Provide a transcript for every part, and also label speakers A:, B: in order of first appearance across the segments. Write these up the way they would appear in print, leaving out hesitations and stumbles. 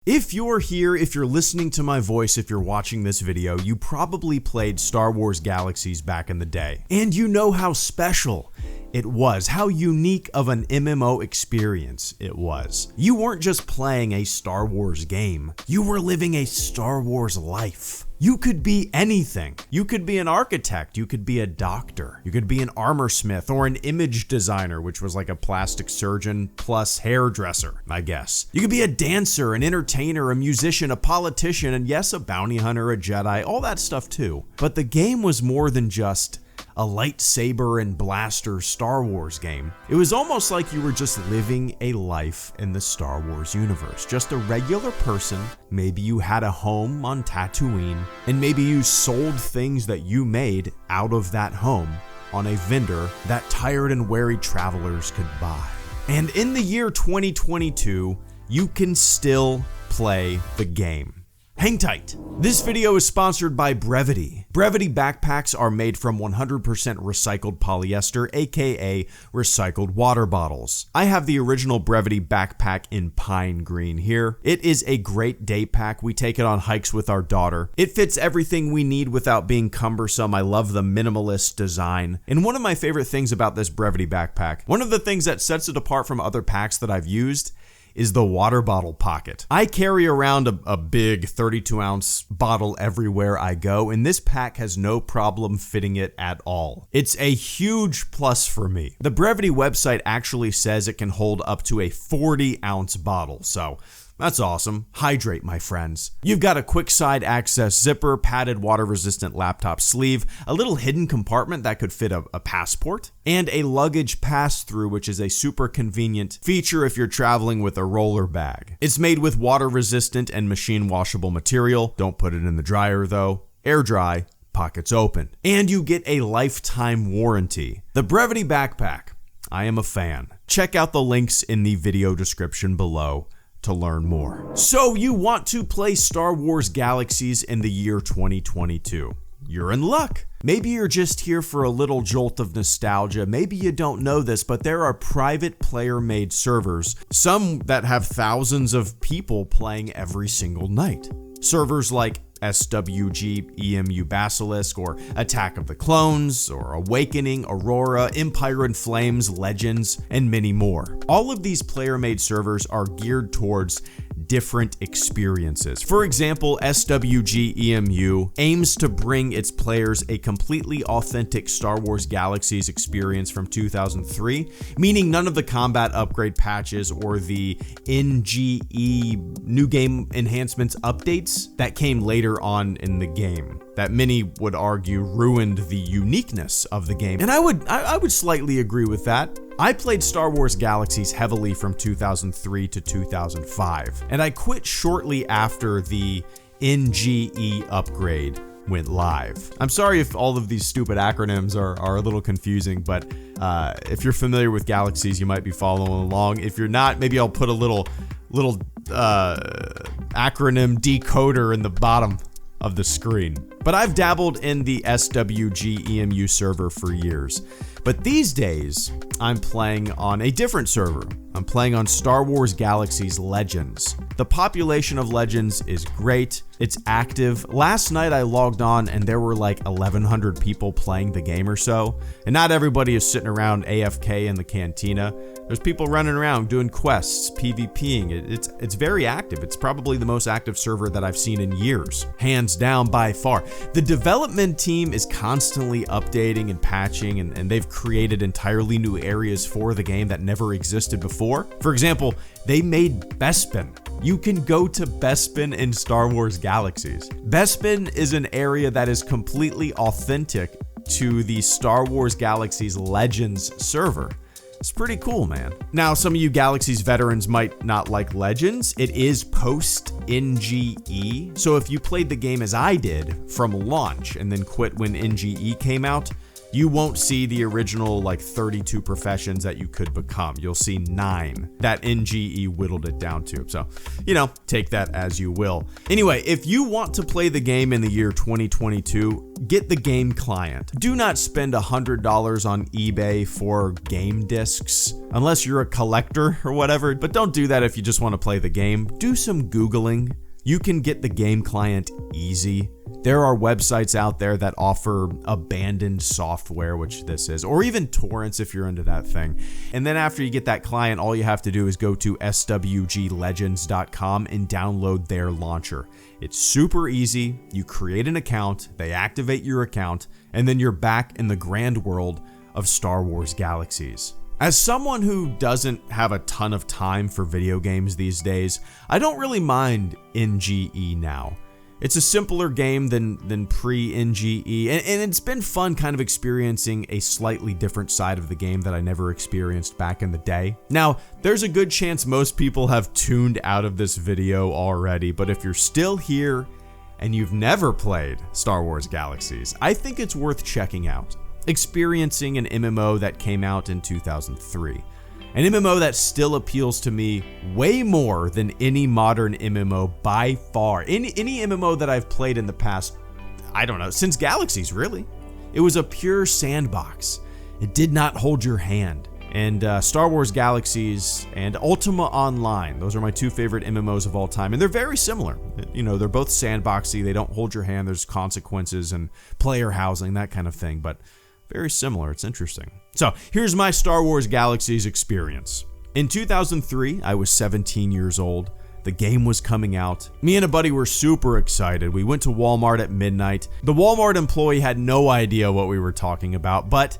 A: If you're here, if you're listening to my voice, if you're watching this video, you probably played Star Wars Galaxies back in the day. And you know how special it was, how unique of an MMO experience it was. You weren't just playing a Star Wars game, you were living a Star Wars life. You could be anything. You could be an architect, you could be a doctor, you could be an armor smith or an image designer, which was like a plastic surgeon plus hairdresser, I guess. You could be a dancer, an entertainer, a musician, a politician, and yes, a bounty hunter, a Jedi, all that stuff too. But the game was more than just a lightsaber and blaster Star Wars game. It was almost like you were just living a life in the Star Wars universe. Just a regular person. Maybe you had a home on Tatooine, and maybe you sold things that you made out of that home on a vendor that tired and weary travelers could buy. And in the year 2022, you can still play the game. Hang tight. This video is sponsored by Brevitē. Brevitē backpacks are made from 100% recycled polyester, aka recycled water bottles. I have the original Brevitē backpack in pine green here. It is a great day pack. We take it on hikes with our daughter. It fits everything we need without being cumbersome. I love the minimalist design. And one of my favorite things about this Brevitē backpack, one of the things that sets it apart from other packs that I've used, is the water bottle pocket. I carry around a big 32-ounce bottle everywhere I go, and this pack has no problem fitting it at all. It's a huge plus for me. The Brevitē website actually says it can hold up to a 40-ounce bottle, so that's awesome. Hydrate, my friends. You've got a quick side access zipper, padded water-resistant laptop sleeve, a little hidden compartment that could fit a passport, and a luggage pass-through, which is a super convenient feature if you're traveling with a roller bag. It's made with water-resistant and machine-washable material. Don't put it in the dryer, though. Air dry, pockets open. And you get a lifetime warranty. The Brevitē backpack. I am a fan. Check out the links in the video description below to learn more. So you want to play Star Wars Galaxies in the year 2022. You're in luck. Maybe you're just here for a little jolt of nostalgia. Maybe you don't know this, but there are private player-made servers, some that have thousands of people playing every single night. Servers like SWG, EMU Basilisk, or Attack of the Clones, or Awakening, Aurora, Empire in Flames, Legends, and many more. All of these player-made servers are geared towards different experiences. For example, SWG EMU aims to bring its players a completely authentic Star Wars Galaxies experience from 2003, meaning none of the combat upgrade patches or the NGE new game enhancements updates that came later on in the game, that many would argue ruined the uniqueness of the game. And I would slightly agree with that. I played Star Wars Galaxies heavily from 2003 to 2005, and I quit shortly after the NGE upgrade went live. I'm sorry if all of these stupid acronyms are a little confusing, but if you're familiar with Galaxies, you might be following along. If you're not, maybe I'll put a little acronym decoder in the bottom of the screen. But I've dabbled in the SWG EMU server for years. But these days, I'm playing on a different server. I'm playing on Star Wars Galaxies Legends. The population of Legends is great. It's active. Last night I logged on and there were like 1,100 people playing the game or so. And not everybody is sitting around AFK in the cantina. There's people running around doing quests, PvPing. It's very active. It's probably the most active server that I've seen in years. Hands down by far. The development team is constantly updating and patching, and they've created entirely new areas for the game that never existed before. For example, they made Bespin. You can go to Bespin in Star Wars Galaxies. Bespin is an area that is completely authentic to the Star Wars Galaxies Legends server. It's pretty cool, man. Now, some of you Galaxies veterans might not like Legends. It is post-NGE. So if you played the game as I did from launch and then quit when NGE came out, You won't see the original like 32 professions that you could become. You'll see 9 that NGE whittled it down to. So, take that as you will. Anyway, if you want to play the game in the year 2022, get the game client. Do not spend $100 on eBay for game discs, unless you're a collector or whatever, but don't do that if you just want to play the game. Do some Googling. You can get the game client easy. There are websites out there that offer abandoned software, which this is, or even torrents if you're into that thing. And then after you get that client, all you have to do is go to swglegends.com and download their launcher. It's super easy. You create an account, they activate your account, and then you're back in the grand world of Star Wars Galaxies. As someone who doesn't have a ton of time for video games these days, I don't really mind NGE now. It's a simpler game than pre-NGE, and it's been fun kind of experiencing a slightly different side of the game that I never experienced back in the day. Now, there's a good chance most people have tuned out of this video already, but if you're still here and you've never played Star Wars Galaxies, I think it's worth checking out. Experiencing an MMO that came out in 2003. An MMO that still appeals to me way more than any modern MMO by far. Any MMO that I've played in the past, I don't know, since Galaxies really. It was a pure sandbox. It did not hold your hand. And Star Wars Galaxies and Ultima Online, those are my 2 favorite MMOs of all time. And they're very similar. They're both sandboxy. They don't hold your hand. There's consequences and player housing, that kind of thing. But very similar. It's interesting. So here's my Star Wars Galaxies experience. In 2003, I was 17 years old. The game was coming out. Me and a buddy were super excited. We went to Walmart at midnight. The Walmart employee had no idea what we were talking about, but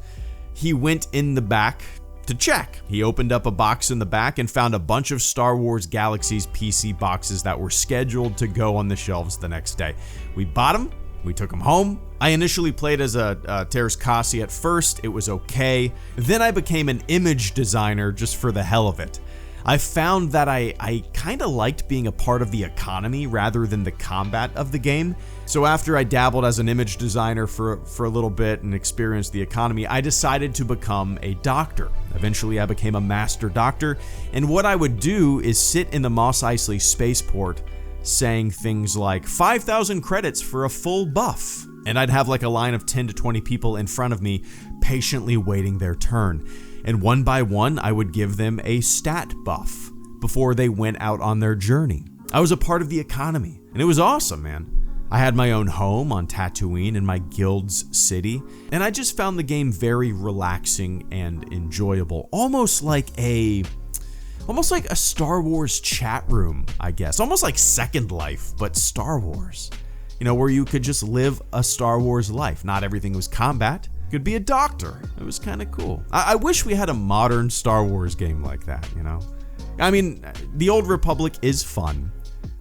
A: he went in the back to check. He opened up a box in the back and found a bunch of Star Wars Galaxies PC boxes that were scheduled to go on the shelves the next day. We bought them. We took them home. I initially played as a Teräs Käsi at first. It was okay. Then I became an image designer just for the hell of it. I found that I kind of liked being a part of the economy rather than the combat of the game. So after I dabbled as an image designer for a little bit and experienced the economy, I decided to become a doctor. Eventually I became a master doctor, and what I would do is sit in the Mos Eisley spaceport saying things like 5,000 credits for a full buff. And I'd have like a line of 10 to 20 people in front of me patiently waiting their turn. And one by one, I would give them a stat buff before they went out on their journey. I was a part of the economy, and it was awesome, man. I had my own home on Tatooine in my guild's city, and I just found the game very relaxing and enjoyable. Almost like a Star Wars chat room, I guess. Almost like Second Life, but Star Wars. Where you could just live a Star Wars life. Not everything was combat. You could be a doctor. It was kind of cool. I wish we had a modern Star Wars game like that, I mean, the Old Republic is fun,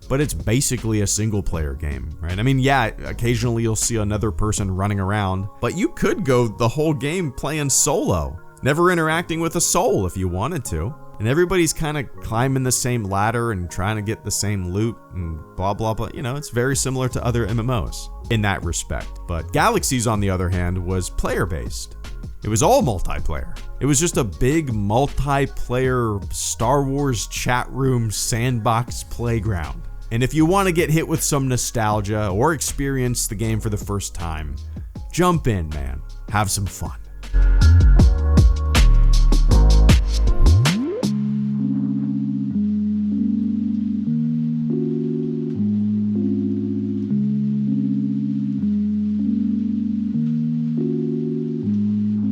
A: but it's basically a single-player game, right? I mean, yeah, occasionally you'll see another person running around, but you could go the whole game playing solo, never interacting with a soul if you wanted to. And everybody's kind of climbing the same ladder and trying to get the same loot and blah, blah, blah. It's very similar to other MMOs in that respect. But Galaxies, on the other hand, was player-based. It was all multiplayer. It was just a big multiplayer Star Wars chat room sandbox playground. And if you want to get hit with some nostalgia or experience the game for the first time, jump in, man. Have some fun.